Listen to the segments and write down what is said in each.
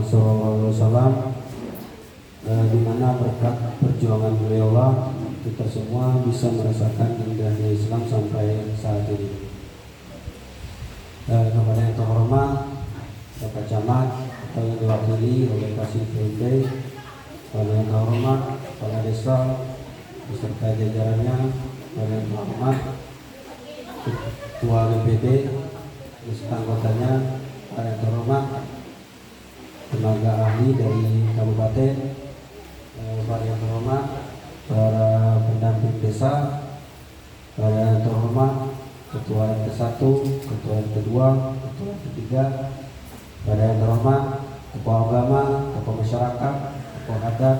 SAW, di mana berkat perjuangan beliau kita semua bisa merasakan indahnya Islam sampai saat ini. Kepada yang terhormat Bapak Camat atau yang diwakili oleh Kasih PUT, kepada yang terhormat Kepala Desa beserta jajarannya, kepada yang terhormat Ketua BPD beserta anggotanya, kepada yang terhormat tenaga ahli dari kabupaten, kepada yang terhormat para pendamping desa, kepada yang terhormat Ketua RT 1, Ketua RT 2, Ketua RT 3, kepada yang terhormat tokoh agama, tokoh masyarakat, tokoh adat,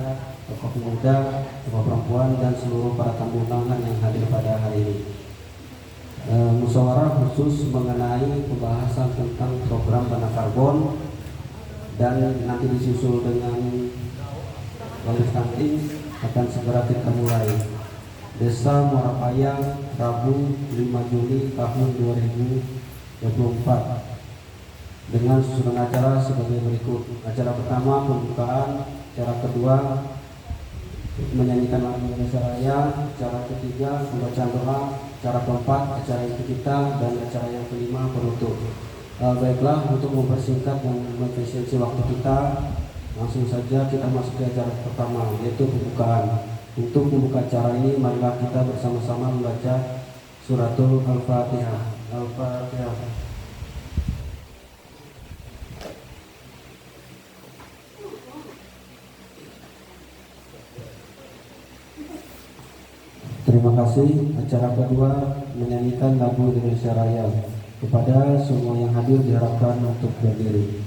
tokoh pemuda, tokoh perempuan, dan seluruh para tamu undangan yang hadir pada hari ini. Musyawarah khusus mengenai pembahasan tentang program Bana Karbon dan nanti disusul dengan lalu stunting akan segera kita mulai. Desa Muara Payang, Rabu 5 Juli tahun 2024 dengan susunan acara sebagai berikut. Acara pertama pembukaan, acara kedua menyanyikan lagu Indonesia Raya, acara ketiga pembacaan doa, acara keempat acara inti kita, dan acara yang kelima penutup. Baiklah, untuk mempersingkat dan mengefisiensi waktu kita, langsung saja kita masuk ke acara pertama, yaitu pembukaan. Untuk membuka acara ini, marilah kita bersama-sama membaca suratul Al-Fatihah. Al-Fatihah. Terima kasih. Acara kedua menyanyikan lagu Indonesia Raya. Kepada semua yang hadir diharapkan untuk berdiri.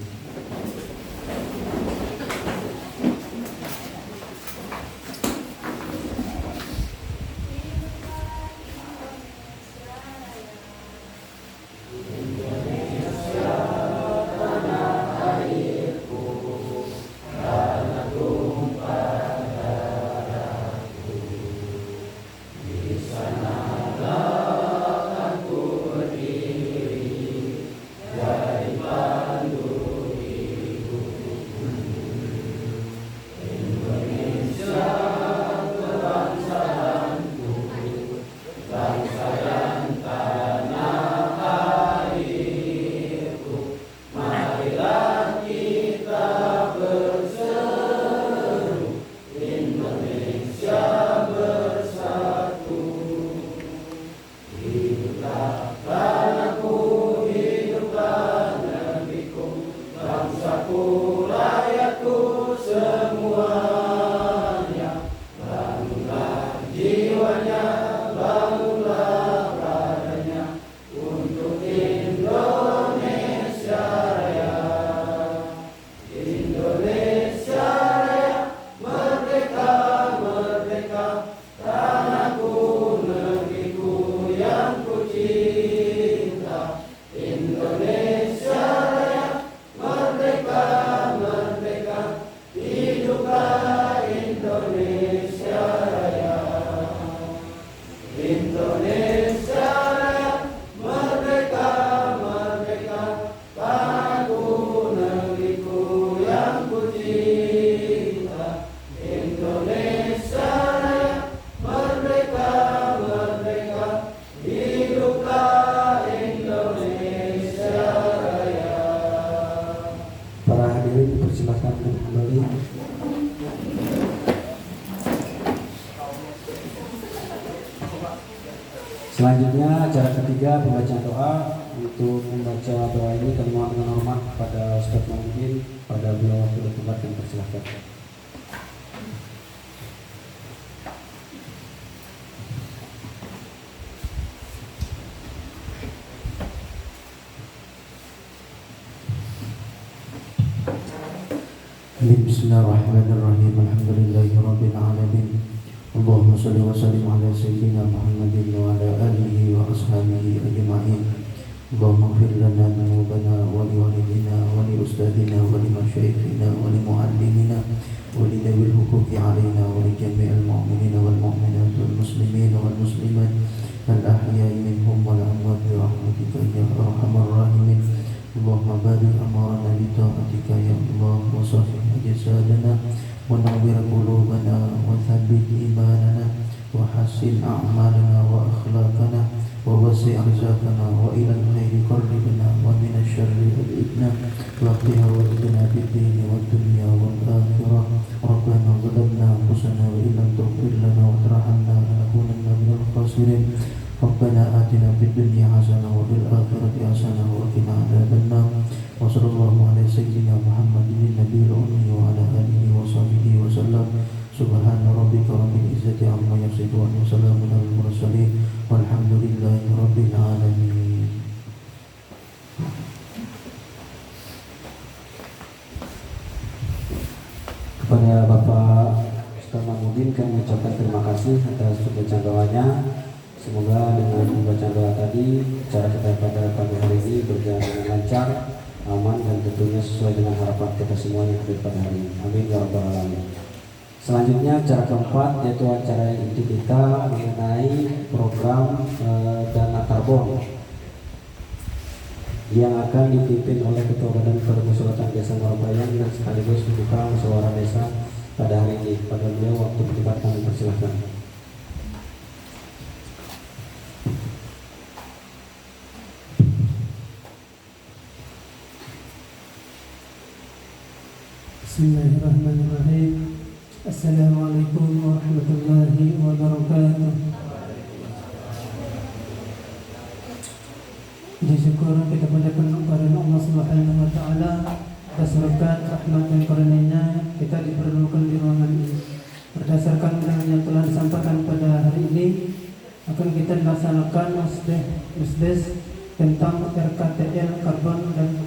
Selanjutnya acara ketiga pembacaan doa. Untuk membaca doa ini kami mohon dengan hormat pada Ustaz Muhammad pada beliau waktu tempat yang persilahkan. Bismillahirrahmanirrahim. Alhamdulillahirabbil alamin. Allahumma shalli wa sallim ala sayyidina Muhammadin wa ala alihi wa ashabihi ajma'in. Allahumma ighfir lana dhunubana wa li walidina wa li ustadina wa li masyayikhina wa li muallimina wa li dhawil huquqi alaina wa li jami'il mu'minina wal mu'minat wal muslimin wal muslimat al ahya'i minhum wal amwat bi rahmatika ya arhamar rahimin. Allahumma barik amarna bi ta'atika ya الله وصحح أجسادنا ونور قلوبنا وثبت إيماننا وحسن أعمالنا وأخلاقنا ووسع رزقنا وإلى الخير قربنا ومن الشر أبعدنا واقها وإذنا في الدين والدنيا والآخرة ربنا ظلمنا أنفسنا وإن لم تغفر لنا وترحمنا لنكونن من الخاسرين ربنا آتنا في الدنيا حسنة وفي الآخرة حسنة وقنا عذاب النار وصلى الله على سيدنا محمد النبي الأمي وعلى آله وصحبه وسلم سبحان ربك رب العزة عما يصفون وسلام على المرسلين والحمد لله رب العالمين. Kepada Bapak Ustaz Mahmudin kami ucapkan terima kasih atas pembacaan doanya. Semoga dengan pembacaan doa tadi acara kita pada pagi hari ini berjalan dengan lancar, aman dan tentunya sesuai dengan harapan kita semua yang hadir pada hari ini. Amin ya rabbal alamin. Selanjutnya acara keempat yaitu acara inti kita mengenai program dana karbon yang akan dipimpin oleh Ketua Badan Permusyawaratan Desa Marabayang dan sekaligus membuka musyawarah desa pada hari ini. Pada beliau waktu berdebat kami persilahkan. Bismillahirrahmanirrahim. Assalamualaikum warahmatullahi wabarakatuh. Puji syukur kita panjatkan kepada Allah Subhanahu wa taala atas berkat rahmat dan karunia-Nya kita dipertemukan di ruangan ini. Berdasarkan undangan yang telah disampaikan pada hari ini akan kita laksanakan musdes tentang RKTL karbon dan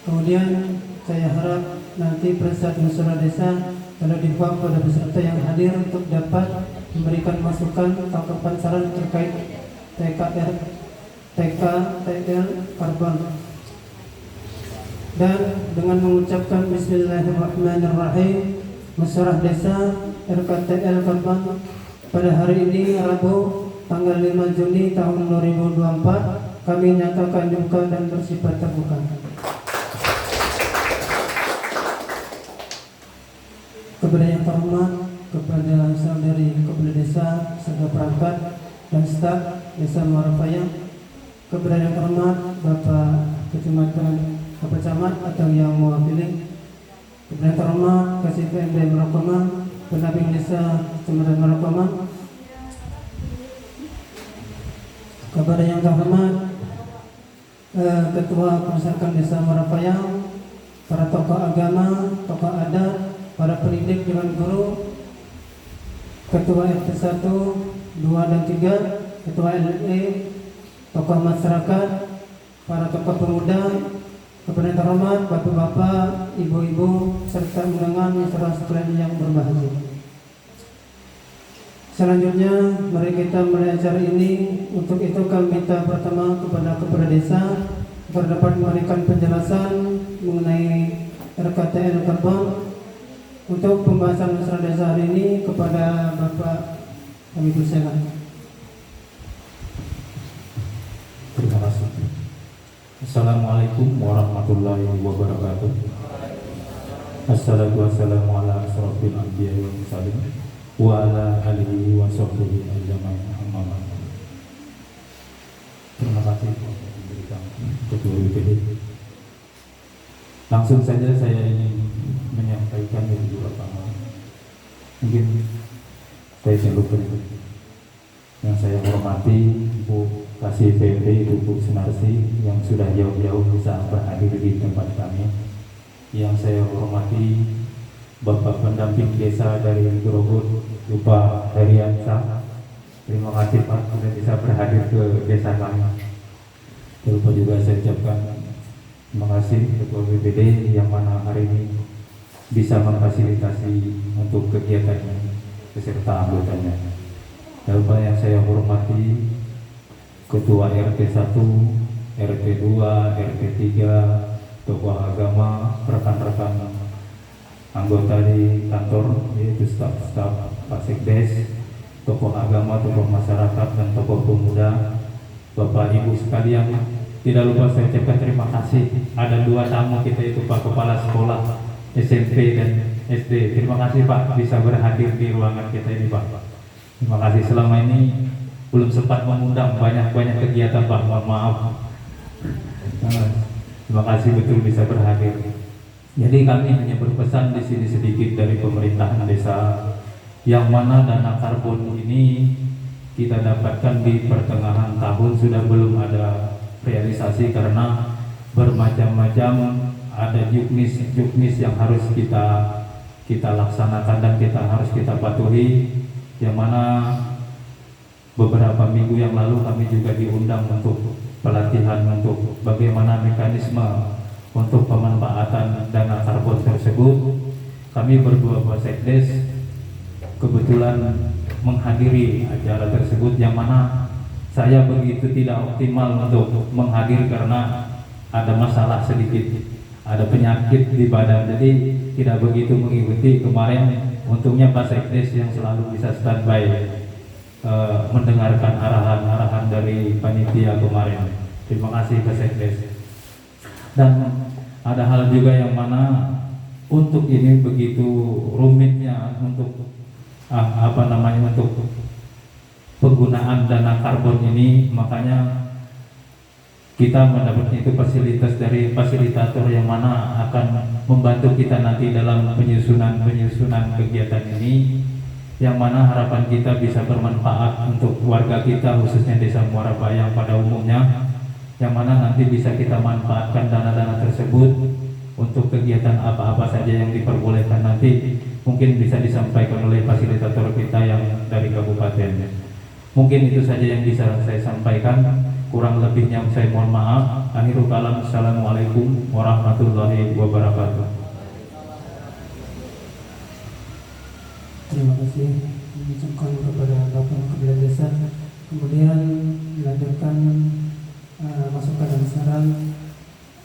kemudian saya harap nanti persaat musyawarah desa telah dibuat pada peserta yang hadir untuk dapat memberikan masukan tanggapan saran terkait TKTL karbon. Dan dengan mengucapkan Bismillahirrahmanirrahim, musyawarah desa RKTL karbon pada hari ini Rabu tanggal 5 Juni tahun 2024 kami nyatakan dibuka dan bersifat terbuka. Kepada yang terhormat, kepada saudari Kepala Desa, serta perangkat dan staf Desa Marabayang, kepada yang terhormat Bapak Kecamatan, Bapak Camat atau yang mewakili, kepada yang terhormat Kasih PMD Marakomah, Pendamping Desa Kecamatan Marakomah, kepada yang terhormat Ketua Persatuan Desa Marabayang, para tokoh agama, tokoh adat, para pendidik dengan guru, Ketua RT 1, 2 dan 3, Ketua LE, tokoh masyarakat, para tokoh pemuda, kepada yang terhormat bapak-bapak, ibu-ibu, serta undangan saudara sekalian yang berbahagia. Selanjutnya mari kita mulai acara ini. Untuk itu kami minta pertama kepada Kepala Desa agar dapat memberikan penjelasan mengenai RKTL karbon. Untuk pembahasan musyawarah desa hari ini kepada Bapak kami persilakan. Terima kasih. Assalamualaikum warahmatullahi wabarakatuh. Assalatu wassalamu ala asrofil anbiya'i wal mursalin wa ala alihi wa sahbihi ajma'in. Amma ba'd. Terima kasih telah memberikan Ketua BPD. Langsung saja saya ingin menyampaikan yang pertama. Mungkin saya lupa yang saya hormati Bu Kasih PMD, Ibu Sunarsi yang sudah jauh-jauh bisa berhadir di tempat kami. Yang saya hormati Bapak Pendamping Desa dari Grogot, Bapak Heriansa. Terima kasih Pak sudah bisa berhadir ke desa kami. Lupa juga saya ucapkan terima kasih Ketua BPD yang mana hari ini bisa memfasilitasi untuk kegiatannya beserta anggotanya. Dan yang saya hormati Ketua RT 1, RT 2, RT 3, tokoh agama, rekan-rekan anggota di kantor, yaitu staf-staf Pasekdes, tokoh agama, tokoh masyarakat, dan tokoh pemuda, Bapak Ibu sekalian tidak lupa saya ucapkan terima kasih. Ada 2 tamu kita itu Pak Kepala Sekolah SMP dan SD. Terima kasih Pak bisa berhadir di ruangan kita ini Pak. Terima kasih. Selama ini belum sempat mengundang banyak kegiatan Pak, mohon maaf. Terima kasih betul bisa berhadir. Jadi kami hanya berpesan di sini sedikit dari pemerintahan desa, yang mana dana karbon ini kita dapatkan di pertengahan tahun sudah belum ada realisasi karena bermacam-macam, ada juknis yang harus kita laksanakan dan harus kita patuhi, yang mana beberapa minggu yang lalu kami juga diundang untuk pelatihan untuk bagaimana mekanisme untuk pemanfaatan dana karbon tersebut. Kami berdua Sekdes kebetulan menghadiri acara tersebut, yang mana saya begitu tidak optimal untuk menghadiri karena ada masalah sedikit, ada penyakit di badan, jadi tidak begitu mengikuti kemarin. Untungnya Pak Sekdes yang selalu bisa standby mendengarkan arahan-arahan dari panitia kemarin. Terima kasih Pak Sekdes. Dan ada hal juga yang mana untuk ini begitu rumitnya untuk untuk penggunaan dana karbon ini, makanya kita mendapatkan itu fasilitas dari fasilitator yang mana akan membantu kita nanti dalam penyusunan kegiatan ini, yang mana harapan kita bisa bermanfaat untuk warga kita khususnya Desa Muara Bayang pada umumnya, yang mana nanti bisa kita manfaatkan dana-dana tersebut untuk kegiatan apa-apa saja yang diperbolehkan nanti. Mungkin bisa disampaikan oleh fasilitator kita yang dari kabupaten. Mungkin itu saja yang bisa saya sampaikan, kurang lebihnya saya mohon maaf. Akhirul kalam, assalamualaikum warahmatullahi wabarakatuh. Terima kasih diucapkan kepada Bapak Kepala Desa. Kemudian dilanjutkan masukan dan saran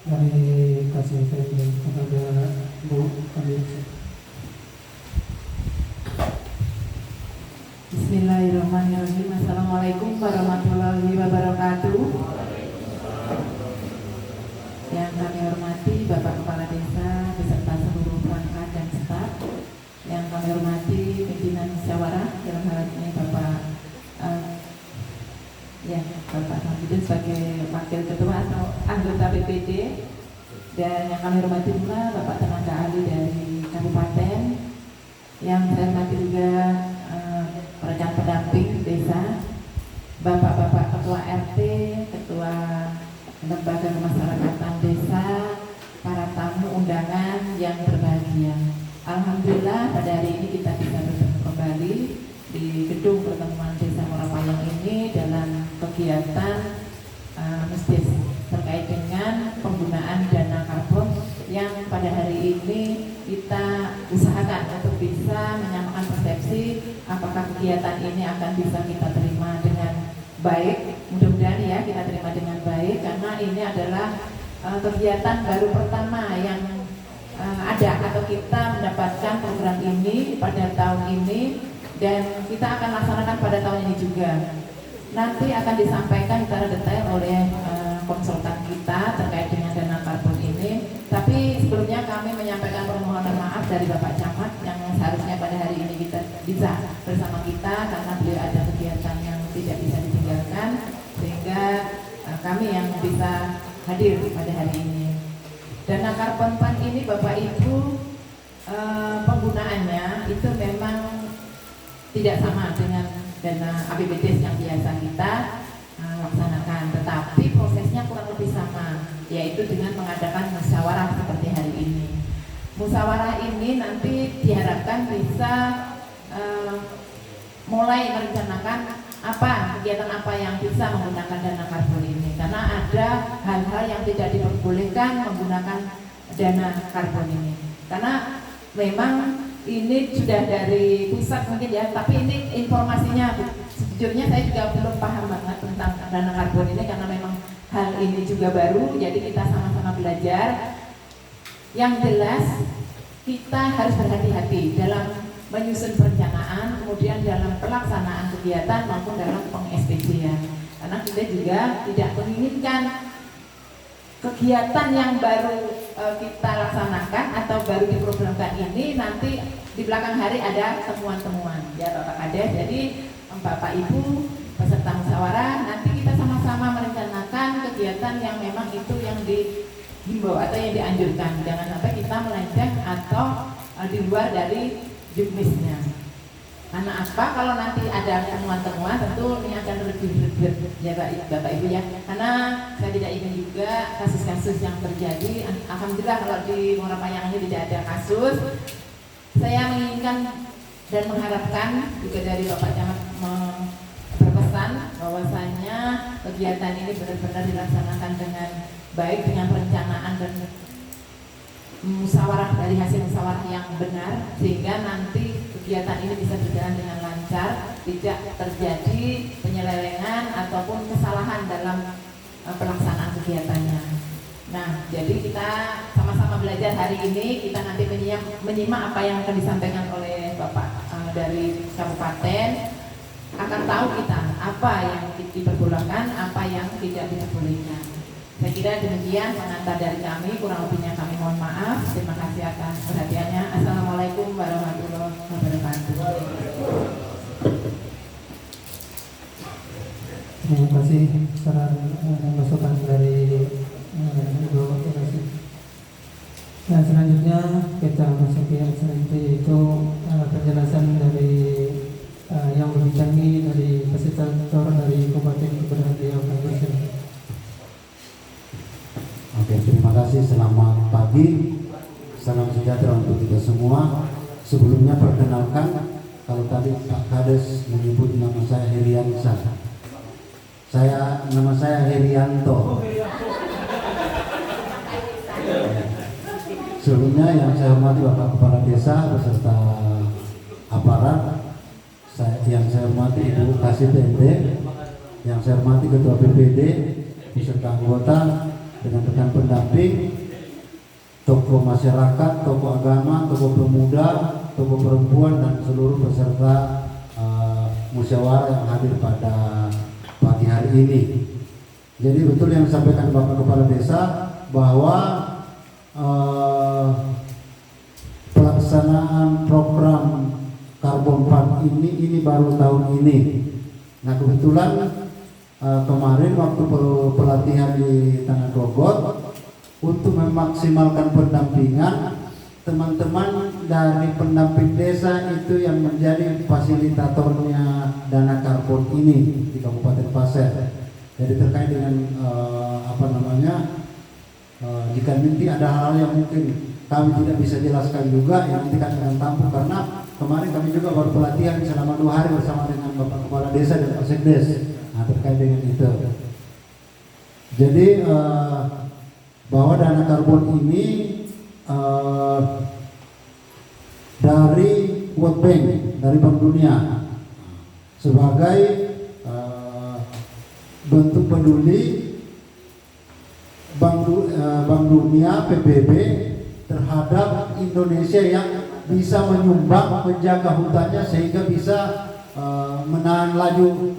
dari KCP kepada Bu Kabid. Bismillahirrahmanirrahim. Assalamualaikum warahmatullahi wabarakatuh. Yang kami hormati Bapak Kepala Desa beserta seluruh perangkat dan staf. Yang kami hormati pimpinan musyawarah, dalam hal ini Bapak Bapak Hamidin sebagai wakil ketua atau anggota BPD, dan yang kami hormati pula Bapak tenaga ahli dari kabupaten. Yang saya hormati juga rekan pendamping desa, bapak-bapak ketua RT, ketua lembaga kemasyarakatan desa, para tamu undangan yang berbahagia. Alhamdulillah pada hari ini kita bisa bertemu kembali di gedung pertemuan Desa Muara Bayang ini dalam kegiatan mistis terkait dengan penggunaan dana karbon yang pada hari ini kita usahakan untuk bisa menyamakan persepsi apakah kegiatan ini akan bisa kita terima dengan baik. Mudah-mudahan ya kita terima dengan baik, karena ini adalah kegiatan baru pertama yang ada atau kita mendapatkan program ini pada tahun ini, dan kita akan laksanakan pada tahun ini juga. Nanti akan disampaikan secara detail oleh konsultan kita terkait dengan dana karbon ini. Tapi sebelumnya kami menyampaikan permohonan maaf dari Bapak Camat yang seharusnya pada hari ini kita bisa bersama kita, karena beliau ada kegiatan yang tidak bisa ditinggalkan, sehingga kami yang bisa hadir pada hari ini. Dana karbon fund ini Bapak Ibu penggunaannya itu memang tidak sama dengan dana APBD yang biasa kita laksanakan, tetapi prosesnya kurang lebih sama, yaitu dengan mengadakan musyawarah seperti hari ini. Musyawarah ini nanti diharapkan bisa mulai merencanakan kegiatan apa yang bisa menggunakan dana karbon ini, karena ada hal-hal yang tidak diperbolehkan menggunakan dana karbon ini, karena memang ini sudah dari pusat mungkin ya, tapi ini informasinya sejujurnya saya juga belum paham banget tentang dana karbon ini, karena memang hal ini juga baru, jadi kita sama-sama belajar. Yang jelas kita harus berhati-hati dalam menyusun perencanaan, kemudian dalam pelaksanaan kegiatan maupun dalam peng-SPJ-an, karena kita juga tidak menginginkan kegiatan yang baru kita laksanakan atau baru diprogramkan ini nanti di belakang hari ada temuan-temuan ya Bapak Kades. Jadi Bapak Ibu peserta musyawarah nanti kita sama-sama merencanakan kegiatan yang memang itu yang dihimbau atau yang dianjurkan. Jangan sampai kita melenceng atau di luar dari juknisnya. Karena apa? Kalau nanti ada temuan-temuan tentu ini akan lebih ya Bapak Ibu ya. Karena saya tidak ingin juga kasus-kasus yang terjadi. Alhamdulillah kalau di Muara Payang ini tidak ada kasus. Saya menginginkan dan mengharapkan juga dari Bapak Camat berpesan bahwasanya kegiatan ini benar-benar dilaksanakan dengan baik, dengan perencanaan dan musyawarah, dari hasil musyawarah yang benar, sehingga nanti kegiatan ini bisa berjalan dengan lancar, tidak terjadi penyelewengan ataupun kesalahan dalam pelaksanaan kegiatannya. Nah, jadi kita sama-sama belajar hari ini, kita nanti menyimak apa yang akan disampaikan oleh Bapak dari Kabupaten, akan tahu kita apa yang diperbolehkan, apa yang tidak diperbolehkan. Saya kira demikian pengantar dari kami, kurang lebihnya kami mohon maaf. Terima kasih atas perhatiannya. Assalamualaikum warahmatullahi wabarakatuh. Terima kasih saran dan masukan dari Ibu Direksi. Nah, selanjutnya kita masuk ke yang selanjutnya, yaitu penjelasan dari yang berbicara dari fasilitator dari Kabupaten Keberhasilan Kabupaten. Oke, terima kasih. Selamat pagi, salam sejahtera untuk kita semua. Sebelumnya perkenalkan, kalau tadi Pak Kades menyebut nama saya Heriansa, nama saya Herianto. Sebelumnya yang saya hormati Bapak Kepala Desa beserta aparat, yang saya hormati Ibu Kasih PND, yang saya hormati Ketua BPD beserta anggota dengan rekan pendamping, tokoh masyarakat, tokoh agama, tokoh pemuda, tokoh perempuan, dan seluruh peserta musyawarah yang hadir pada pagi hari ini. Jadi betul yang disampaikan Bapak Kepala Desa bahwa pelaksanaan program Karbon Fund ini baru tahun ini. Nah, kebetulan kemarin waktu pelatihan di Tanah Gogot, untuk memaksimalkan pendampingan, teman-teman dari pendamping desa itu yang menjadi fasilitatornya dana karbon ini di Kabupaten Pasir. Jadi terkait dengan jika nanti ada hal yang mungkin kami tidak bisa jelaskan juga, yang nanti kami akan tampung, karena kemarin kami juga baru pelatihan selama 2 hari bersama dengan Bapak Kepala Desa dan Pak Sekdes. Nah, terkait dengan itu. Jadi bahwa dana karbon ini dari World Bank, dari Bank Dunia, sebagai bentuk peduli Bank Dunia PBB terhadap Indonesia yang bisa menyumbang, menjaga hutannya sehingga bisa menahan laju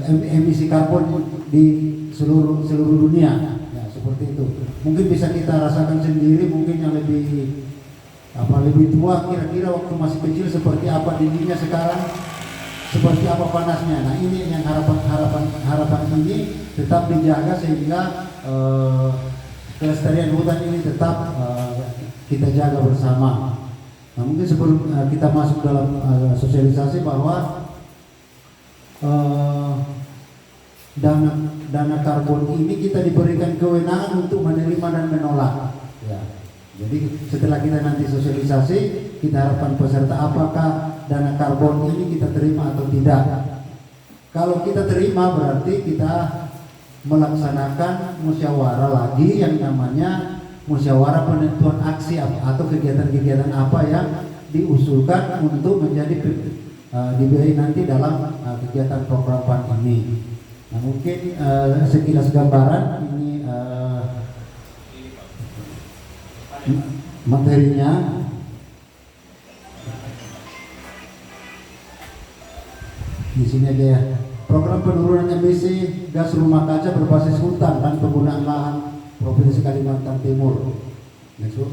emisi karbon di seluruh dunia. Ya, seperti itu. Mungkin bisa kita rasakan sendiri, mungkin yang lebih tua kira-kira waktu masih kecil seperti apa dinginnya sekarang, seperti apa panasnya. Nah, ini yang harapan ini tetap dijaga sehingga kelestarian hutan ini tetap kita jaga bersama. Nah, mungkin sebelum kita masuk dalam sosialisasi bahwa dana karbon ini kita diberikan kewenangan untuk menerima dan menolak. Ya. Jadi setelah kita nanti sosialisasi, kita harapkan peserta apakah dana karbon ini kita terima atau tidak. Kalau kita terima berarti kita melaksanakan musyawarah lagi yang namanya musyawarah penentuan aksi atau kegiatan-kegiatan apa yang diusulkan untuk menjadi dibiayai nanti dalam kegiatan program fund ini. Nah, mungkin sekilas gambaran ini materinya. Di sini aja ya. Program penurunan emisi gas rumah kaca berbasis hutan dan penggunaan lahan Provinsi Kalimantan Timur. Next, Bu.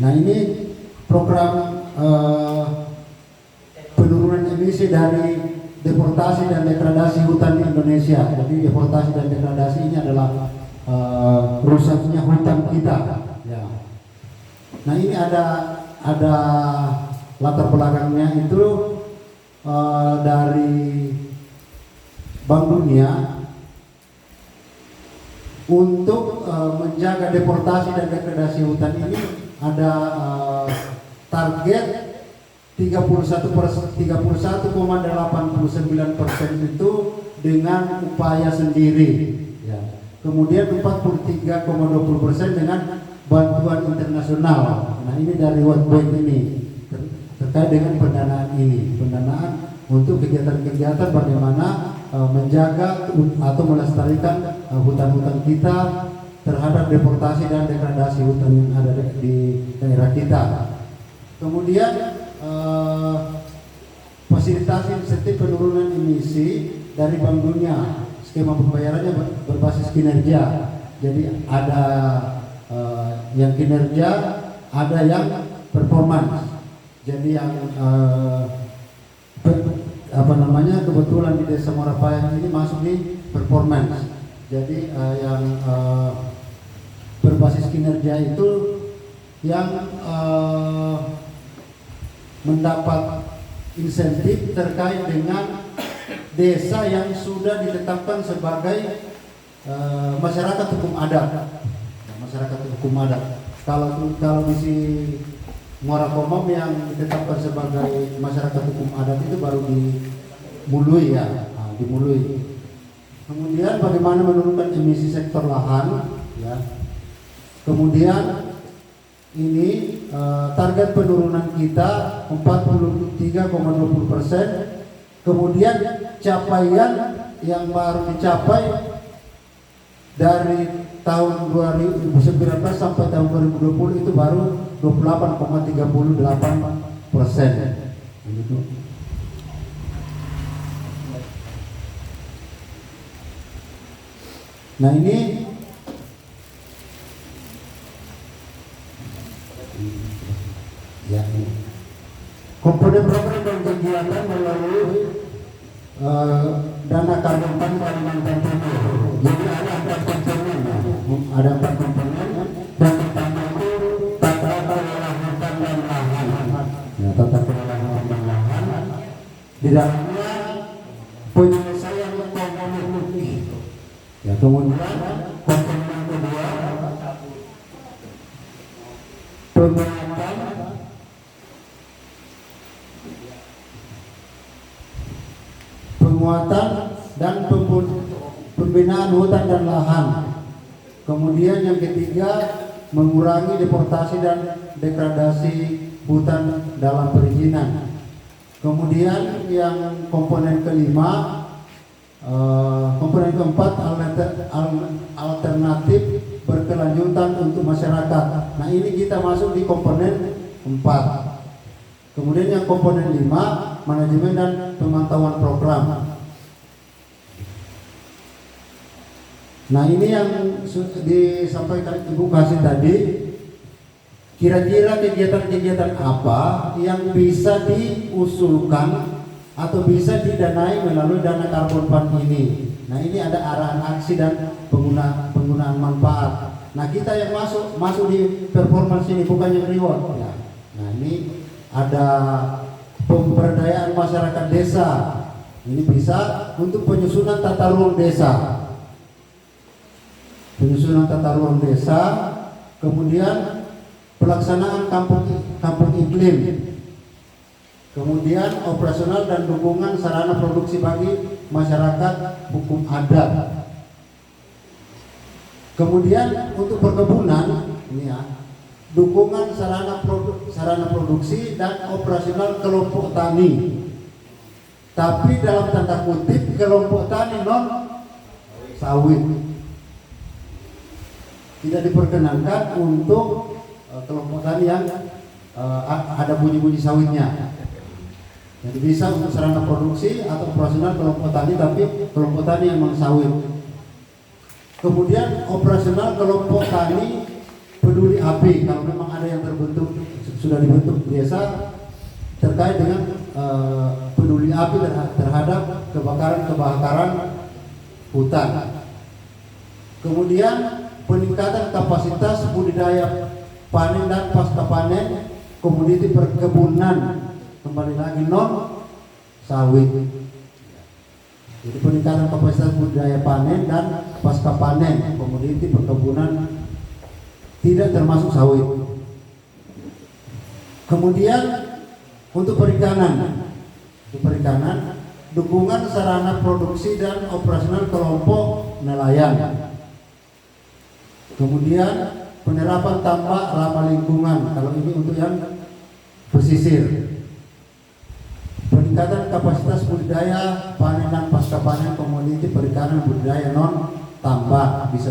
Nah, ini program penurunan emisi dari deforestasi dan degradasi hutan di Indonesia. Jadi deforestasi dan degradasi ini adalah rusaknya hutan kita. Ya. Nah, ini ada latar belakangnya itu dari Bank Dunia untuk menjaga deforestasi dan degradasi hutan ini ada target 31,89% itu dengan upaya sendiri. Ya. Kemudian 43,20% dengan bantuan internasional. Nah, ini dari World Bank ini terkait dengan pendanaan ini, pendanaan untuk kegiatan-kegiatan bagaimana menjaga atau melestarikan hutan-hutan kita terhadap deforestasi dan degradasi hutan yang ada di daerah kita. Kemudian fasilitasi insentif penurunan emisi dari Bank Dunia, skema pembayarannya berbasis kinerja. Jadi ada yang kinerja, ada yang performance. Jadi yang kebetulan di Desa Morapayang ini masuk di performance. Jadi yang berbasis kinerja itu yang mendapat insentif terkait dengan desa yang sudah ditetapkan sebagai masyarakat hukum adat. Masyarakat hukum adat. Kalau di Muara Komom yang ditetapkan sebagai masyarakat hukum adat itu baru di Mului ya, di Mului. Kemudian bagaimana menurunkan emisi sektor lahan, ya. Kemudian ini target penurunan kita 43,20%. Kemudian capaian yang baru dicapai dari tahun 2019 sampai tahun 2020 itu baru 28,38%. Nah, ini ya, komponen program dan kegiatan melalui dana karbon fund Kalimantan Timur. Jadi ada 4 komponen, dan pertama itu tata kelola hutan dan lahan. Ya, tata kelola hutan dan lahan. Di dalamnya penyelesaian komponen. Ya, kemudian komponen kedua penguatan dan pembinaan hutan dan lahan. Kemudian yang ketiga, mengurangi deforestasi dan degradasi hutan dalam perizinan. Kemudian yang komponen kelima, komponen keempat, alternatif berkelanjutan untuk masyarakat. Nah, ini kita masuk di komponen 4. Kemudian yang komponen 5, manajemen dan pemantauan program. Nah, ini yang disampaikan Ibu Kasih tadi. Kira-kira kegiatan-kegiatan apa yang bisa diusulkan atau bisa didanai melalui dana karbon fund ini. Nah, ini ada arahan aksi dan penggunaan manfaat. Nah, kita yang masuk di performance ini, bukan yang reward ya. Nah, ini ada pemberdayaan masyarakat desa. Ini bisa untuk penyusunan tata ruang desa. Penyusunan tata ruang desa, kemudian pelaksanaan kampung iklim. Kemudian operasional dan dukungan sarana produksi bagi masyarakat hukum adat. Kemudian untuk perkebunan ini ya, dukungan sarana produksi dan operasional kelompok tani. Tapi dalam tanda kutip kelompok tani non sawit. Tidak diperkenankan untuk kelompok tani yang ada bunyi-bunyi sawitnya. Jadi bisa untuk sarana produksi atau operasional kelompok tani, tapi kelompok tani yang non sawit. Kemudian operasional kelompok tani peduli api, kalau memang ada yang terbentuk, sudah dibentuk desa terkait dengan peduli api terhadap kebakaran hutan. Kemudian peningkatan kapasitas budidaya panen dan pasca panen komoditi perkebunan, kembali lagi non sawit. Jadi peningkatan kapasitas budidaya panen dan pasca panen komoditi perkebunan tidak termasuk sawit. Kemudian untuk perikanan, dukungan sarana produksi dan operasional kelompok nelayan. Kemudian penerapan tambak ramah lingkungan, kalau ini untuk yang pesisir. Peningkatan kapasitas budidaya panen dan pasca panen komoditi perikanan budidaya non tambak, bisa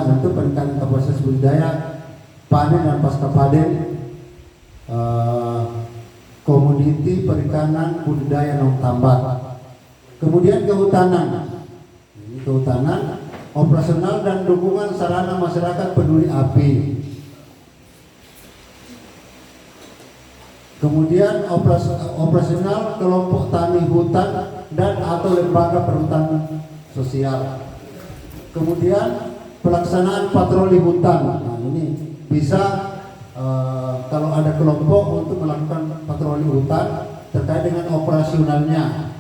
untuk peningkatan kapasitas budidaya panen dan pasca panen komoditi perikanan budidaya non tambak. Kemudian kehutanan, operasional dan dukungan sarana masyarakat peduli api. Kemudian operasional kelompok tani hutan dan atau lembaga perhutanan sosial. Kemudian pelaksanaan patroli hutan. Nah, ini bisa kalau ada kelompok untuk melakukan patroli hutan terkait dengan operasionalnya.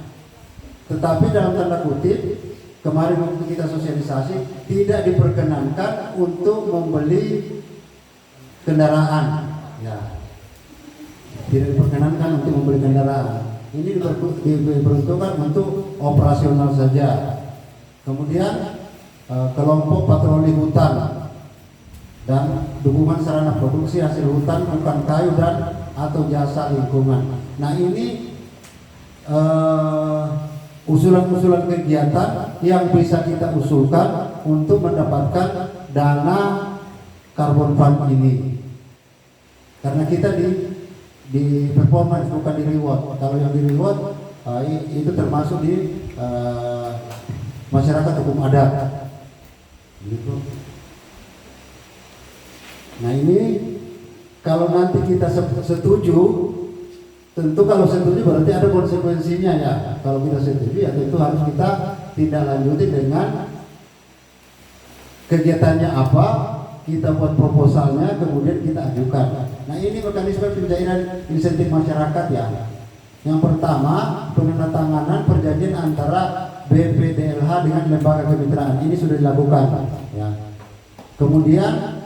Tetapi dalam tanda kutip, kemarin waktu kita sosialisasi, tidak diperkenankan untuk membeli kendaraan. Ya, tidak diperkenankan untuk membeli kendaraan. Ini diperuntukkan untuk operasional saja. Kemudian kelompok patroli hutan dan dukungan sarana produksi hasil hutan bukan kayu dan atau jasa lingkungan. Nah, ini usulan-usulan kegiatan yang bisa kita usulkan untuk mendapatkan dana carbon fund ini. Karena kita di performance bukan di reward. Kalau yang di reward itu termasuk di masyarakat hukum adat. Gitu. Nah, ini kalau nanti kita setuju, tentu kalau setuju berarti ada konsekuensinya ya. Kalau kita setuju ya tentu harus kita tindak lanjuti dengan kegiatannya apa, kita buat proposalnya, kemudian kita ajukan. Nah, ini mekanisme pencairan insentif masyarakat ya. Yang pertama, penandatanganan perjanjian antara BPDLH dengan lembaga kemitraan. Ini sudah dilakukan ya. Kemudian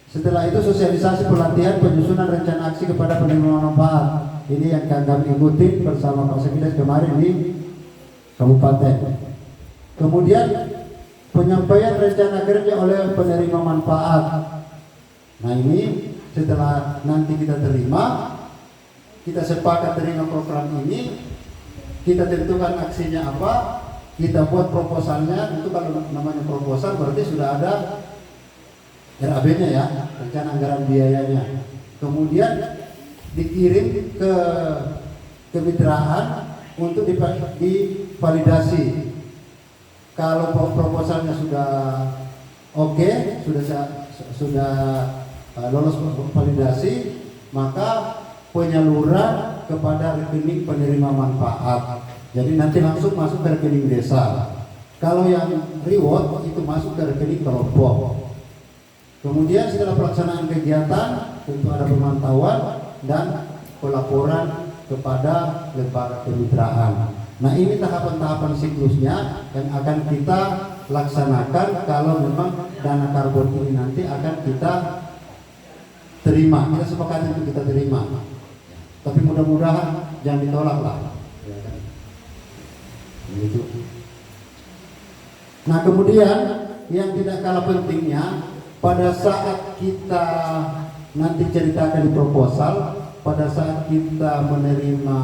setelah itu sosialisasi pelatihan penyusunan rencana aksi kepada penerima manfaat. Ini yang kami ikuti bersama Pak Sekidas kemarin di Kabupaten. Kemudian penyampaian rencana kerja oleh penerima manfaat. Nah, ini setelah nanti kita terima, kita sepakat terima program ini, kita tentukan aksinya apa, kita buat proposalnya. Itu kalau namanya proposal berarti sudah ada RAB-nya ya, rencana anggaran biayanya. Kemudian dikirim ke kemitraan untuk divalidasi. Kalau proposalnya sudah oke, sudah lolos validasi, maka penyaluran kepada rekening penerima manfaat. Jadi nanti langsung masuk ke rekening desa. Kalau yang reward itu masuk ke rekening kelompok. Kemudian setelah pelaksanaan kegiatan tentu ada pemantauan dan pelaporan kepada lembaga kemitraan. Nah, ini tahapan-tahapan siklusnya yang akan kita laksanakan kalau memang dana karbon ini nanti akan kita terima. Kita sepakati untuk kita terima. Tapi mudah-mudahan jangan ditolak lah. Gitu. Nah, kemudian yang tidak kalah pentingnya, pada saat kita nanti ceritakan di proposal, pada saat kita menerima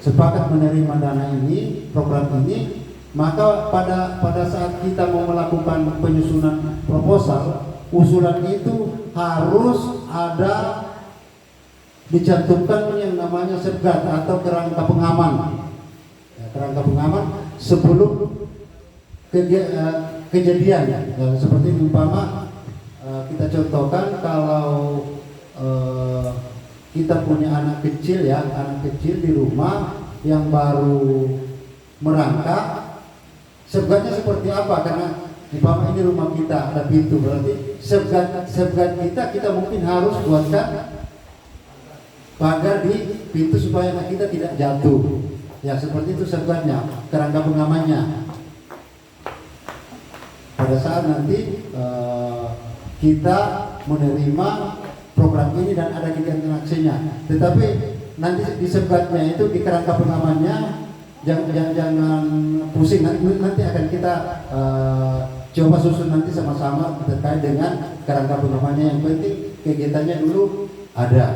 sepakat menerima dana ini, program ini, maka pada saat kita mau melakukan penyusunan proposal, usulan itu harus ada dicantumkan yang namanya sergat atau kerangka pengaman. Ya, kerangka pengaman sebelum kejadian. Seperti umpama kita contohkan kalau kita punya anak kecil di rumah yang baru merangkak, sebatnya seperti apa? Karena umpama ini rumah kita ada pintu, berarti sebat kita mungkin harus buatkan pagar di pintu supaya anak kita tidak jatuh. Ya seperti itu sebatnya, kerangka pengamannya. Pada saat nanti kita menerima program ini dan ada kegiatan aksinya, tetapi nanti di sebatnya itu di kerangka pengamannya jangan pusing, nanti akan kita coba susun nanti sama-sama terkait dengan kerangka pengamannya. Yang penting kegiatannya dulu ada,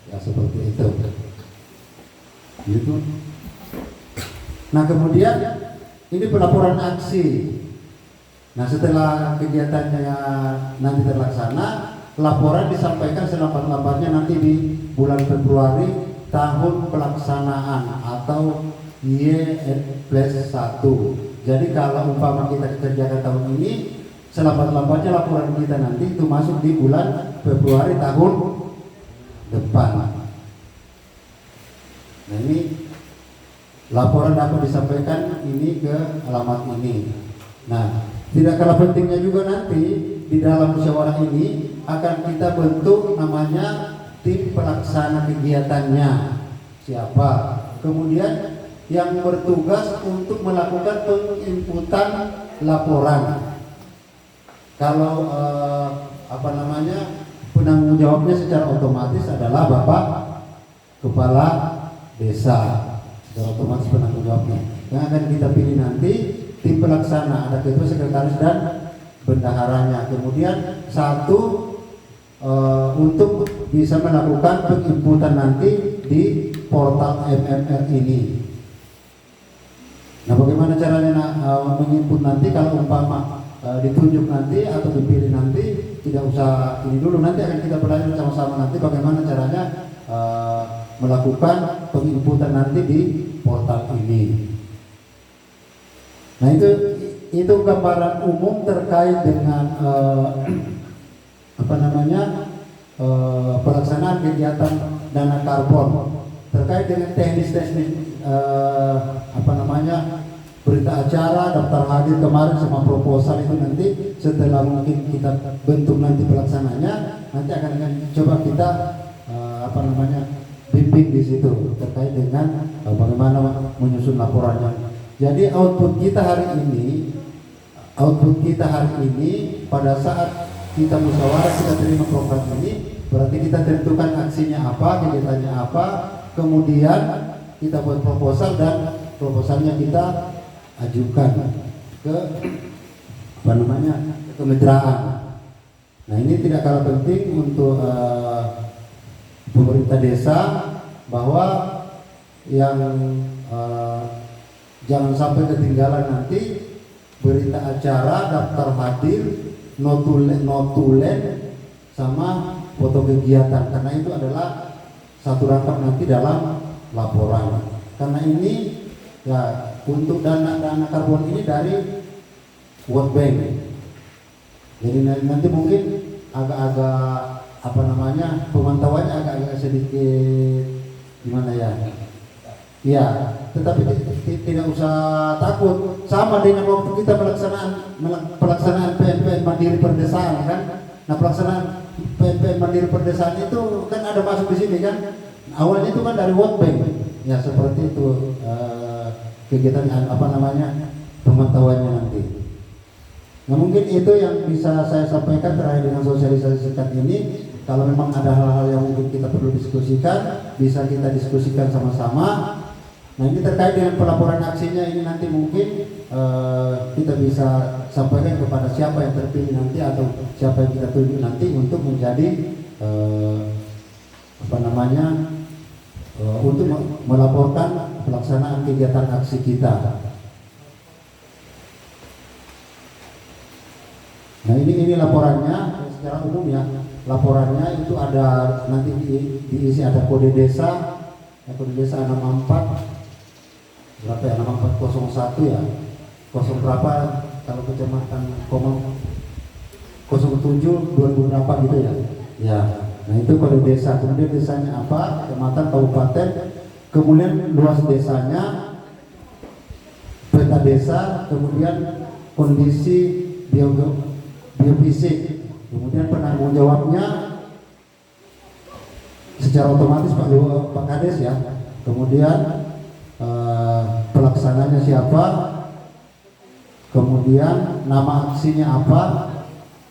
ya seperti itu. Gitu. Nah kemudian ini pelaporan aksi. Nah setelah kegiatannya nanti terlaksana, laporan disampaikan selambat-lambatnya nanti di bulan Februari tahun pelaksanaan atau Y+1. Jadi kalau umpama kita kerjakan tahun ini, selambat-lambatnya laporan kita nanti itu masuk di bulan Februari tahun depan. Nah ini laporan dapat disampaikan ini ke alamat ini. Nah tidak kalah pentingnya juga nanti di dalam musyawarah ini akan kita bentuk namanya tim pelaksana kegiatannya. Siapa? Kemudian yang bertugas untuk melakukan penginputan laporan. Kalau penanggung jawabnya secara otomatis adalah Bapak Kepala Desa. Secara otomatis penanggung jawabnya. Yang akan kita pilih nanti tim pelaksana, ada ketua, sekretaris dan bendaharanya. Kemudian satu untuk bisa melakukan penginputan nanti di portal MMR ini. Nah bagaimana caranya menginput nanti? Kalau umpama ditunjuk nanti atau dipilih nanti, tidak usah ini dulu, nanti akan kita belajar sama-sama nanti bagaimana caranya melakukan penginputan nanti di portal ini. Nah itu gambaran umum terkait dengan pelaksanaan kegiatan dana karbon, terkait dengan teknis-teknis berita acara, daftar hadir kemarin sama proposal itu nanti setelah mungkin kita bentuk nanti pelaksananya, nanti akan coba kita bimbing di situ terkait dengan bagaimana menyusun laporannya. Jadi output kita hari ini pada saat kita musyawarah, kita terima program ini, berarti kita tentukan aksinya apa, kegiatannya apa, kemudian kita buat proposal dan proposalnya kita ajukan ke kemitraan. Nah ini tidak kalah penting untuk pemerintah desa, bahwa yang jangan sampai ketinggalan nanti berita acara, daftar hadir, notulen sama foto kegiatan, karena itu adalah satu rangkap nanti dalam laporan. Karena ini ya untuk dana karbon ini dari World Bank. Jadi nanti mungkin agak-agak pemantauannya agak-agak sedikit gimana ya? Ya, tetapi tidak usah takut. Sama dengan waktu kita pelaksanaan PMPN Mandiri Perdesaan kan. Nah pelaksanaan PMPN Mandiri Perdesaan itu kan ada masuk di sini kan. Awalnya itu kan dari World Bank. Ya seperti itu kegiatan pemantauannya nanti. Nah mungkin itu yang bisa saya sampaikan terkait dengan sosialisasi sekat ini. Kalau memang ada hal-hal yang mungkin kita perlu diskusikan, bisa kita diskusikan sama-sama. Nah ini terkait dengan pelaporan aksinya ini nanti mungkin kita bisa sampaikan kepada siapa yang terpilih nanti atau siapa yang kita tunjuk nanti untuk menjadi untuk melaporkan pelaksanaan kegiatan aksi kita. Nah ini laporannya secara umum ya. Laporannya itu ada nanti diisi ada kode desa 64 berapa ya, nama 401 ya, 0 berapa kalau kecamatan 07 2000 berapa gitu ya. Ya, nah itu kode desa. Kemudian desanya apa, kecamatan, kabupaten, kemudian luas desanya, peta desa, kemudian kondisi biofisik, kemudian penanggung jawabnya secara otomatis Pak Kades ya. Kemudian pelaksananya siapa, kemudian nama aksinya apa,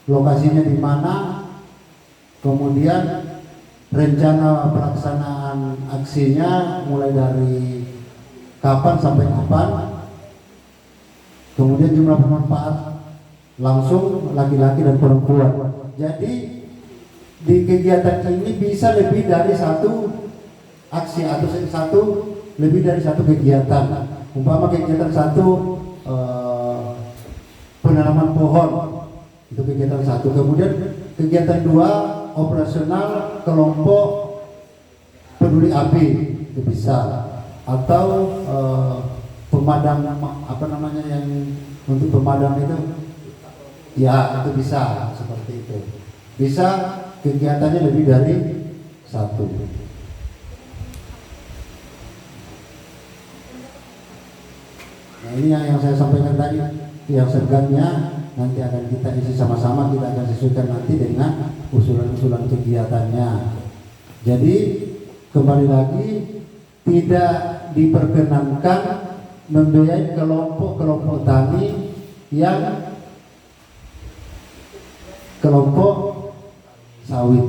lokasinya di mana, kemudian rencana pelaksanaan aksinya mulai dari kapan sampai kapan, kemudian jumlah pemanfaat langsung laki-laki dan perempuan. Jadi di kegiatan ini bisa lebih dari satu aksi atau lebih dari satu kegiatan. Umpama kegiatan satu penanaman pohon, itu kegiatan satu. Kemudian kegiatan dua operasional kelompok peduli api, itu bisa. Atau pemadam apa namanya yang untuk pemadam itu, ya itu bisa seperti itu. Bisa kegiatannya lebih dari satu. Nah ini yang saya sampaikan tadi, yang segannya nanti akan kita isi sama-sama, kita akan sesuaikan nanti dengan usulan-usulan kegiatannya. Jadi kembali lagi, tidak diperkenankan membiayai kelompok-kelompok tani yang kelompok sawit.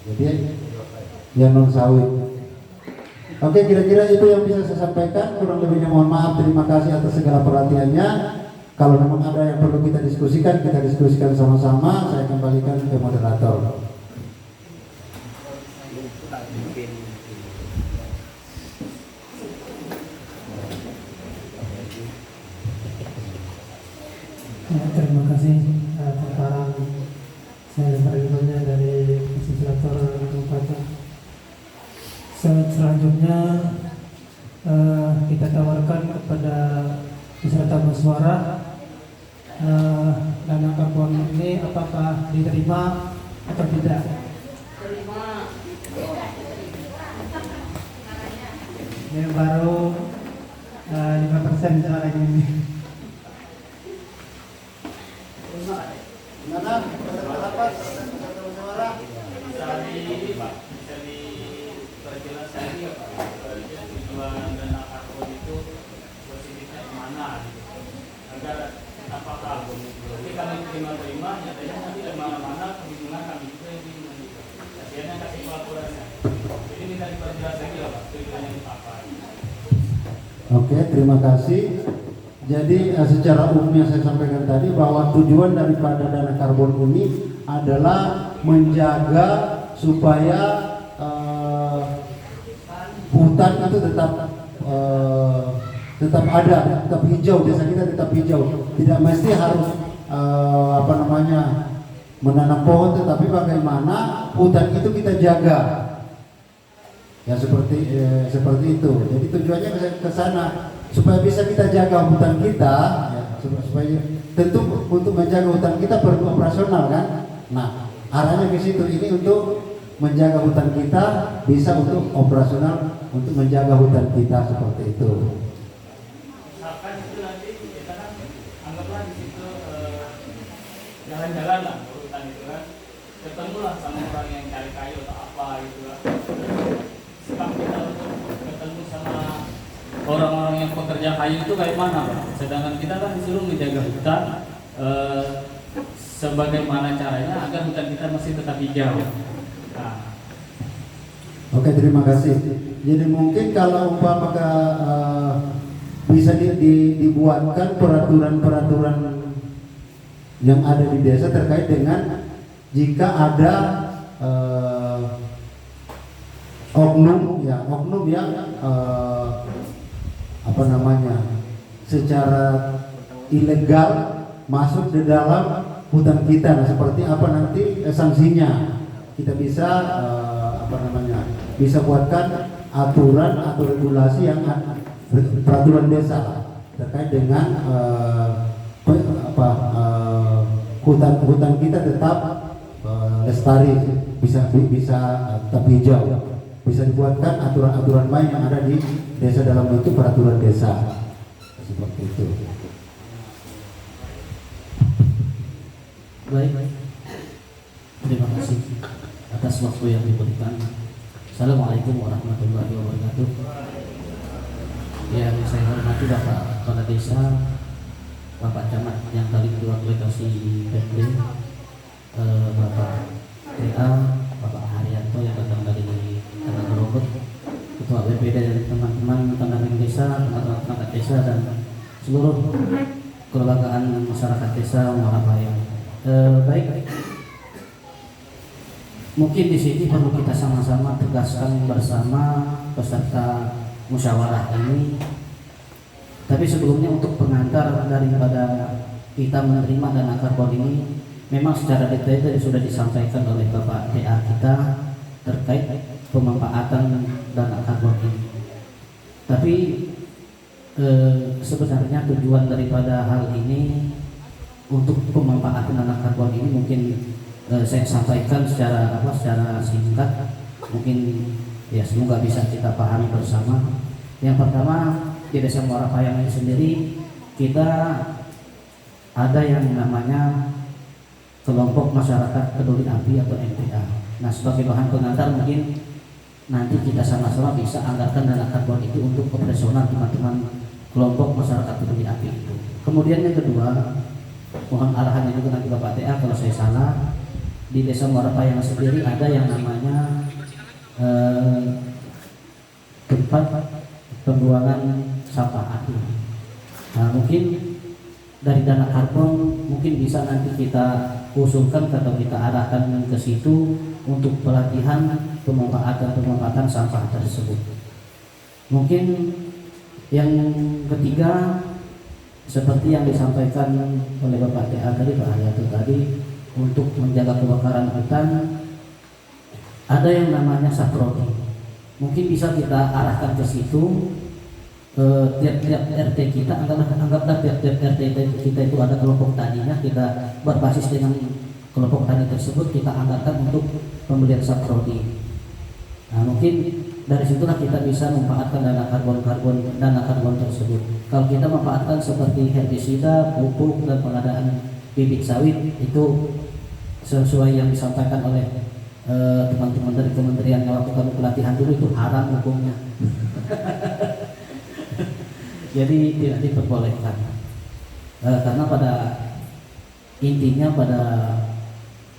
Jadi yang non sawit. Oke, kira-kira itu yang bisa saya sampaikan. Kurang lebihnya mohon maaf. Terima kasih atas segala perhatiannya. Kalau memang ada yang perlu kita diskusikan sama-sama. Saya kembalikan ke moderator. Terima kasih paparan saya penerima dari fasilitator kabupaten. Selanjutnya kita tawarkan kepada peserta musyawarah dana karbon ini apakah diterima atau tidak. Ini baru 5% suara ini. Gimana? Apa? Musyawarah? Bisa diperjelas lagi ya Pak, tujuan dana karbon itu positifnya kemana gitu, agar apakah nanti kami terima nyatanya nanti kemana-mana kebingungan kami juga yang bingung gitu. Kasihannya kasih pelaporannya, jadi minta diperjelas lagi ya Pak, tujuannya itu apa. Oke, terima kasih. Jadi secara umum yang saya sampaikan tadi bahwa tujuan daripada dana karbon ini adalah menjaga supaya hutan itu tetap ada, tetap hijau. Desa kita tetap hijau. Tidak mesti harus menanam pohon, tetapi bagaimana hutan itu kita jaga. Ya seperti itu. Jadi tujuannya ke sana supaya bisa kita jaga hutan kita, ya, supaya tentu untuk menjaga hutan kita perlu operasional kan. Nah, arahnya ke situ. Ini untuk menjaga hutan kita, bisa untuk operasional untuk menjaga hutan kita seperti itu. Misalkan itu nanti kita kan anggaplah di situ jalan-jalan lah ke hutan itu kan, ketemulah sama orang yang cari kayu atau apa gitu lah. Sikap kita untuk ketemu sama orang-orang yang pekerja kayu itu kayak mana Pak? Sedangkan kita kan disuruh menjaga hutan, sebagaimana caranya agar hutan kita masih tetap hijau. Nah. Oke, terima kasih. Jadi mungkin kalau umpama bisa dibuatkan peraturan-peraturan yang ada di desa terkait dengan jika ada oknum yang secara ilegal masuk di dalam hutan kita. Nah, seperti apa nanti sanksinya? Kita bisa bisa buatkan aturan atau regulasi peraturan desa terkait dengan hutan kita tetap lestari, bisa tetap hijau, bisa dibuatkan aturan-aturan main yang ada di desa dalam bentuk peraturan desa seperti itu. Baik, terima kasih atas waktu yang diberikan. Assalamualaikum warahmatullahi wabarakatuh. Yang saya hormati Bapak Kepala Desa, Bapak Camat yang tadi diwakili kasih PPD, Bapak TA, Bapak Haryanto yang datang dari Tanah Gerobot, Ketua BPD dan teman-teman tenaga desa, teman-teman perangkat desa dan seluruh kelembagaan masyarakat desa Muarapayang. Baik, mungkin di sini perlu kita sama-sama tegaskan bersama peserta musyawarah ini. Tapi sebelumnya untuk pengantar daripada kita menerima dana karbon ini, memang secara detail tadi sudah disampaikan oleh Bapak TA kita terkait pemanfaatan dana karbon ini. Tapi sebenarnya tujuan daripada hal ini untuk pemanfaatan dana karbon ini mungkin saya sampaikan secara singkat, mungkin ya semoga bisa kita pahami bersama. Yang pertama, di Desa Muarapayang ini sendiri kita ada yang namanya kelompok masyarakat peduli api atau MPA. Nah, sebagai bahan pengantar mungkin nanti kita sama-sama bisa anggarkan dana karbon itu untuk operasional teman-teman kelompok masyarakat peduli api itu. Kemudian yang kedua, mohon arahannya juga nanti Bapak TA kalau saya salah. Di Desa Muarapayang sendiri ada yang namanya tempat pembuangan sampah api. Nah, mungkin dari dana karbon mungkin bisa nanti kita usulkan atau kita arahkan ke situ untuk pelatihan pemanfaatan sampah tersebut. Mungkin yang ketiga, seperti yang disampaikan oleh Bapak TA tadi, Pak Haryanto tadi, untuk menjaga kebakaran hutan ada yang namanya saprodi. Mungkin bisa kita arahkan ke situ. Tiap-tiap RT kita, anggaplah tiap-tiap RT kita itu ada kelompok taninya, kita berbasis dengan kelompok tani tersebut, kita anggarkan untuk pembelian saprodi. Nah, mungkin dari situlah kita bisa memanfaatkan dana karbon tersebut. Kalau kita memanfaatkan seperti herbisida, pupuk dan pengadaan bibit sawit, itu sesuai yang disampaikan oleh teman-teman dari kementerian yang waktu kami pelatihan dulu, itu haram hukumnya. Jadi tidak diperbolehkan. Karena pada intinya, pada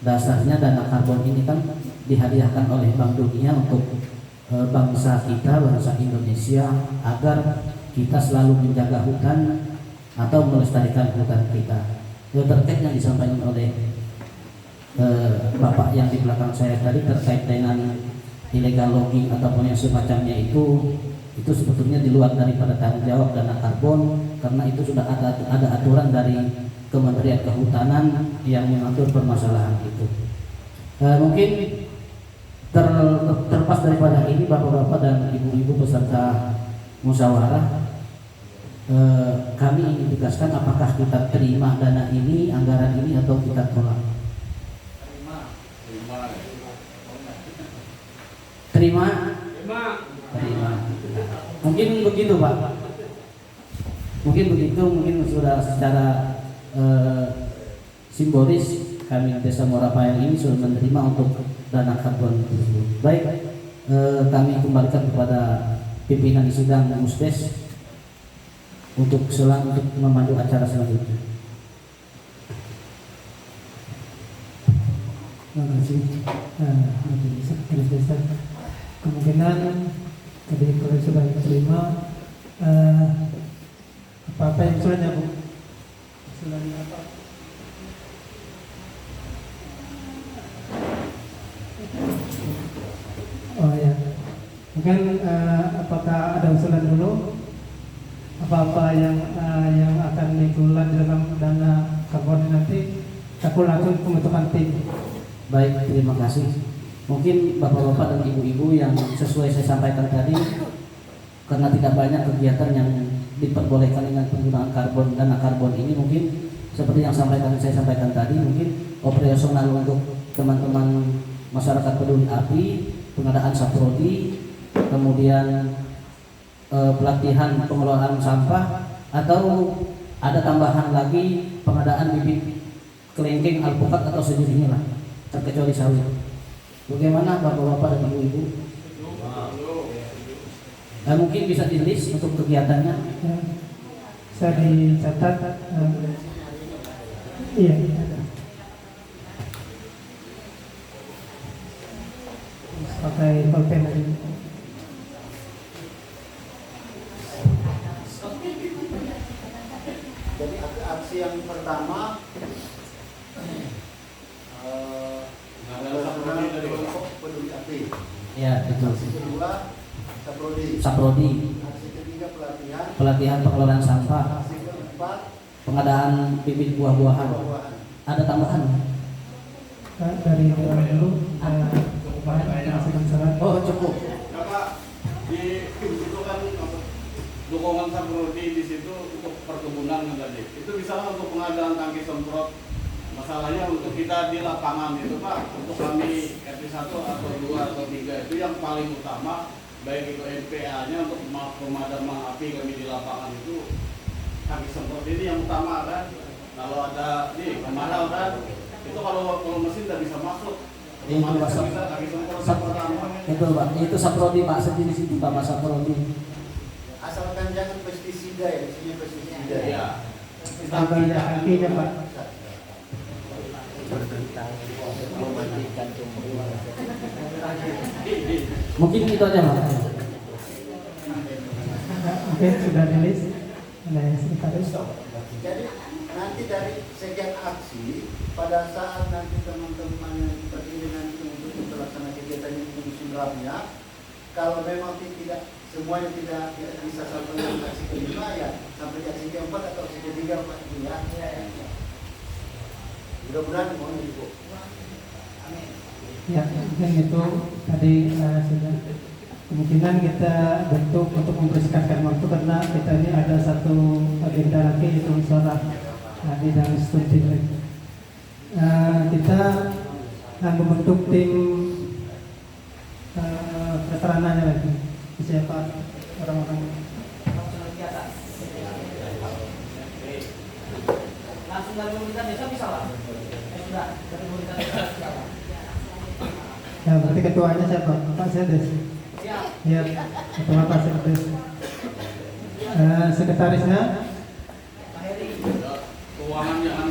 dasarnya dana karbon ini kan dihadiahkan oleh Bank Dunia untuk bangsa kita, bangsa Indonesia, agar kita selalu menjaga hutan atau melestarikan hutan kita. Terkait yang disampaikan oleh Bapak yang di belakang saya tadi terkait dengan illegal logging ataupun yang semacamnya itu sebetulnya di luar daripada tanggung jawab dana karbon, karena itu sudah ada aturan dari Kementerian Kehutanan yang mengatur permasalahan itu. Mungkin terlepas daripada ini, bapak-bapak dan ibu-ibu peserta musyawarah, kami ingin tegaskan apakah kita terima dana ini, anggaran ini, atau kita tolak. Terima. Mungkin begitu, Pak. Mungkin begitu, mungkin sudah secara simbolis kami Desa Muarapayang ini sudah menerima untuk dana karbon tersebut. Baik, kami kembalikan kepada pimpinan di sidang Musdes untuk memandu acara selanjutnya. Terima kasih. Kemungkinan tadi kalau sudah diterima, apa yang usulannya, Bu? Usulannya apa? Oh ya, mungkin apakah ada usulan dulu? Apa-apa yang akan dikeluarkan dalam dana karbon nanti, aku langsung pembentukan tim. Baik, terima kasih. Mungkin bapak-bapak dan ibu-ibu yang sesuai saya sampaikan tadi, karena tidak banyak kegiatan yang diperbolehkan dengan penggunaan dana karbon ini, mungkin seperti yang saya sampaikan tadi, mungkin operasional untuk teman-teman masyarakat peduli api, pengadaan saprodi, kemudian pelatihan pengelolaan sampah, atau ada tambahan lagi pengadaan bibit kelengkeng, alpukat atau sejenisnya lah, terkecuali sawit. Bagaimana bapak-bapak dan ibu-ibu? Mungkin bisa di-list untuk kegiatannya. Ya, saya dicatat. Iya. Pakai pulpen tadi. Jadi aksi yang pertama penggabungan kelompok peduli api. Ya, betul. Aksi kedua saprodi. Aksi ketiga Pelatihan pengelolaan sampah. Aksi keempat Pengadaan bibit buah-buahan. Ada tambahan? Dari yang dulu masih saran. Oh, cukup. Nah, Pak, di situ kan dukungan saprodi di situ untuk perkebunan kan tadi. Itu misalnya untuk pengadaan tangki semprot. Masalahnya untuk kita di lapangan itu Pak, untuk kami RT 1 atau 2 atau 3 itu yang paling utama, baik itu MPA-nya untuk pemadaman api kami di lapangan itu tangki semprot ini yang utama kan. Kalau ada kemarau kan, itu kalau mesin tidak bisa masuk. Itu Pak, itu saprodi Pak, sejenis itu Pak, Mas saprodi. asalkan jangan pestisida ya, isinya pestisida. Iya. Tangkinya Pak. Mungkin itu aja Pak. Oke, sudah rilis. Ada sekretaris. Jadi nanti dari sekian aksi, pada saat nanti teman-teman yang terpilih nanti untuk melaksanakan kegiatan ini menyusun draftnya, kalau memang tidak semuanya tidak bisa sampai ke aksi kelima ya sampai ke aksi keempat atau aksi ketiga Pak Ibu ya. Mudah-mudahan mohon Ibu. Ya, mungkin itu tadi sudah kemungkinan kita bentuk untuk membersihkan waktu karena kita ini ada satu agenda lagi yaitu sholat di dalam studi. Kita membentuk tim peterananya lagi. Siapa orang-orang? Langsung dari pemerintahan desa bisa Pak? Sudah, dari pemerintahan desa siapa? Ya, berarti ketuanya siapa? Pak Sedes. Ya, ketua Pak Sedes. Sekretarisnya? Keuangan jangan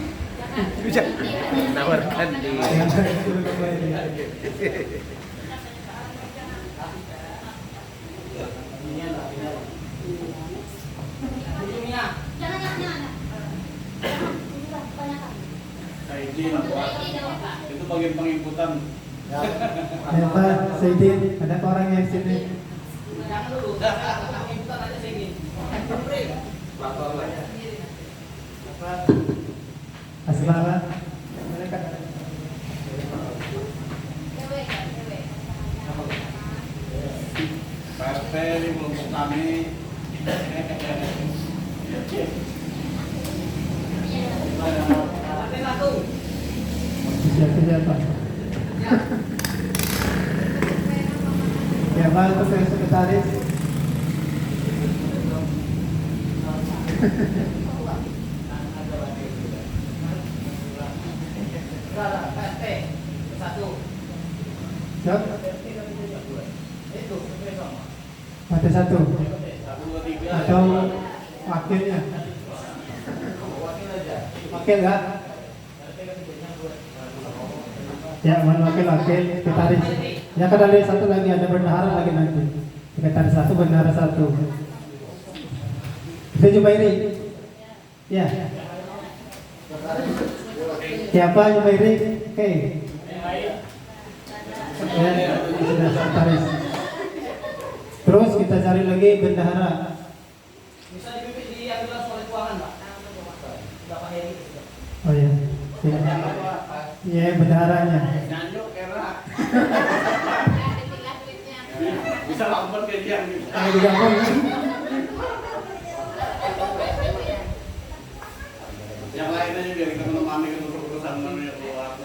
Nawarkan di itu bagian penginputan. Ya Pak Saidin, ada orang yang sini. Jangan dulu, penginputan aja sini. Asmara. PRT ini kelompok kami. Siapa? Ya Pak, itu saya sekretaris. PRT satu. Siap? Ada satu. Atau wakilnya? Wakil nggak? Ya, wakil sekretaris. Ya kan ada satu lagi, ada bendahara lagi nanti. Sekretaris satu, bendahara satu. Bisa Jubairi? Ya. Siapa Jubairi? Oke. Ya, sudah sekretaris. Terus kita cari lagi bendahara. Bisa diambil oleh keuangan Pak. Bapak Heri. Oh ya. Iya, bendaharanya. Nyanyo era. Bisa bisa lapor ke dia gitu. Yang lain aja biar kita menemani urusan yang keluar.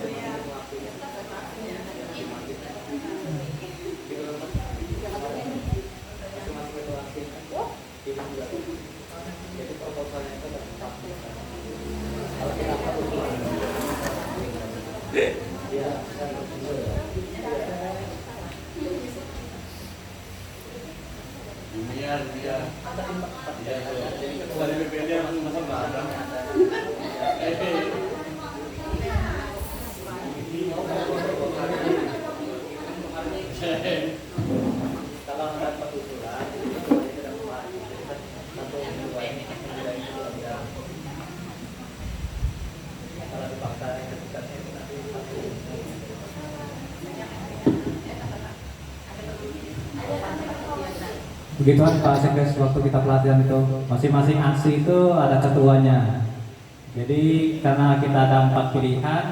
Dia dari BPD langsung masuk ada. Begitu kan Pak Sekdes, waktu kita pelatihan itu masing-masing aksi itu ada ketuanya. Jadi karena kita ada 4 pilihan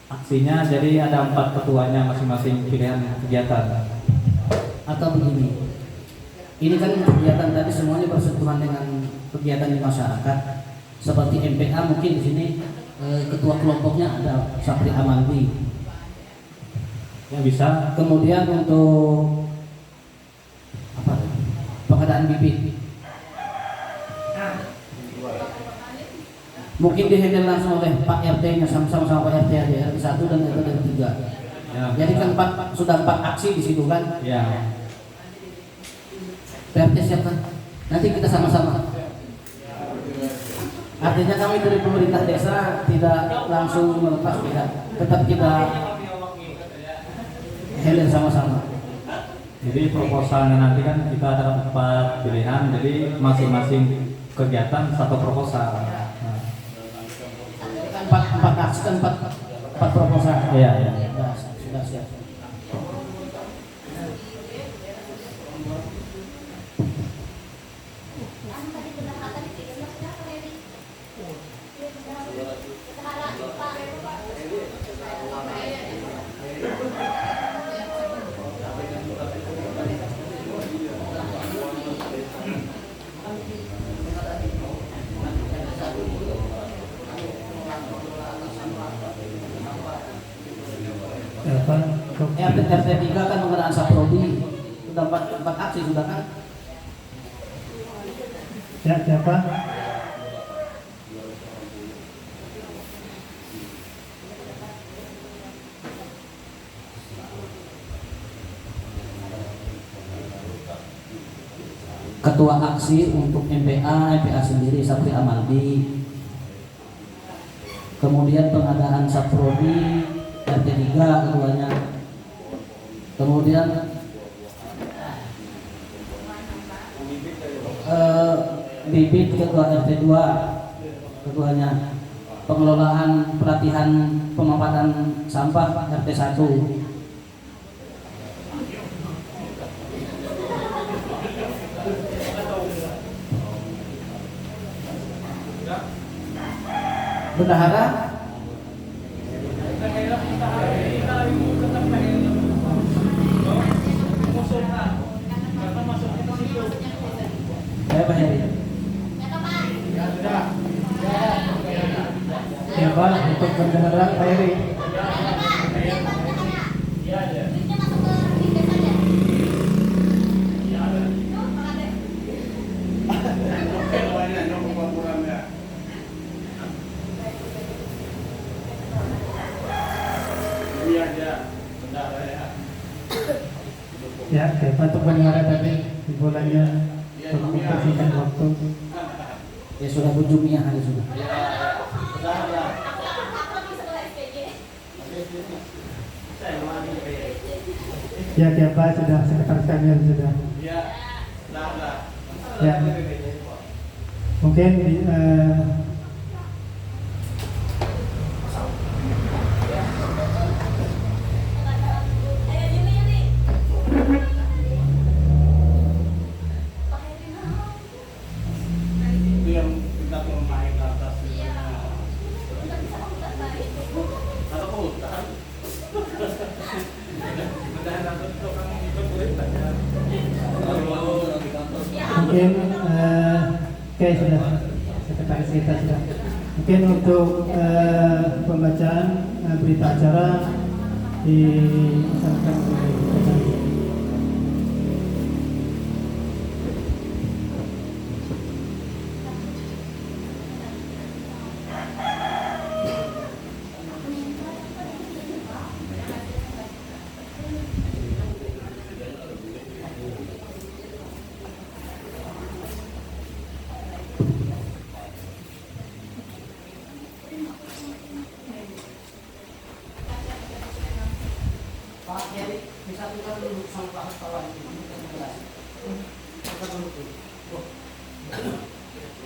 aksinya, jadi ada 4 ketuanya masing-masing pilihan kegiatan. Atau begini, ini kan kegiatan tadi semuanya bersentuhan dengan kegiatan di masyarakat. Seperti MPA mungkin di sini ketua kelompoknya ada Sapri Amaldi. Yang bisa. Kemudian untuk pengadaan bibit mungkin dihandle langsung oleh Pak RT-nya sama-sama Pak RT aja, RT 1 dan RT 3. Ya, jadi kan sudah 4 aksi di situ kan? Ya. PRT siapa? Nanti kita sama-sama. Artinya kami dari pemerintah desa tidak langsung melepas, tetap kita handle sama-sama. Jadi proposalnya nanti kan kita ada 4 pilihan, jadi masing-masing kegiatan 1 proposal. Nah. 4 aksi kan 4 proposal. Iya, iya. Sudah siap. RT 3 kan pengadaan saprodi sudah 4 aksi sudah kan? Ya, siapa? Ketua aksi untuk MPA sendiri Sapri Amaldi. Kemudian pengadaan saprodi RT 3 ketuanya. Kemudian bibit ketua RT 2 ketuanya. Pengelolaan pelatihan pemaparan sampah RT 1. Bendahara Pak Heri. Ya Pak, untuk bendahara Pak Heri. Ya, oke, untuk bendahara tadi dimulainya untuk mempersingkat waktu. Ya sudah Bujumiah hari sudah. Ya, Pak, sudah sekretaris kami sudah. Ya, mungkin mungkin oke sudah sekretaris kita sudah. Mungkin untuk pembacaan berita acara disampaikan oleh kita.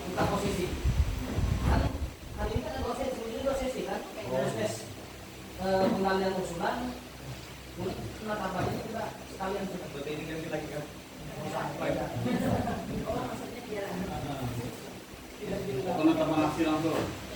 Buka posisi. Kan hari ini kan ada dua sesi kan? Proses penggalian usulan. Penetapannya juga sekalian juga. Berarti ini kan lagi kan? Oh, maksudnya dia. Penetapan hasil langsung.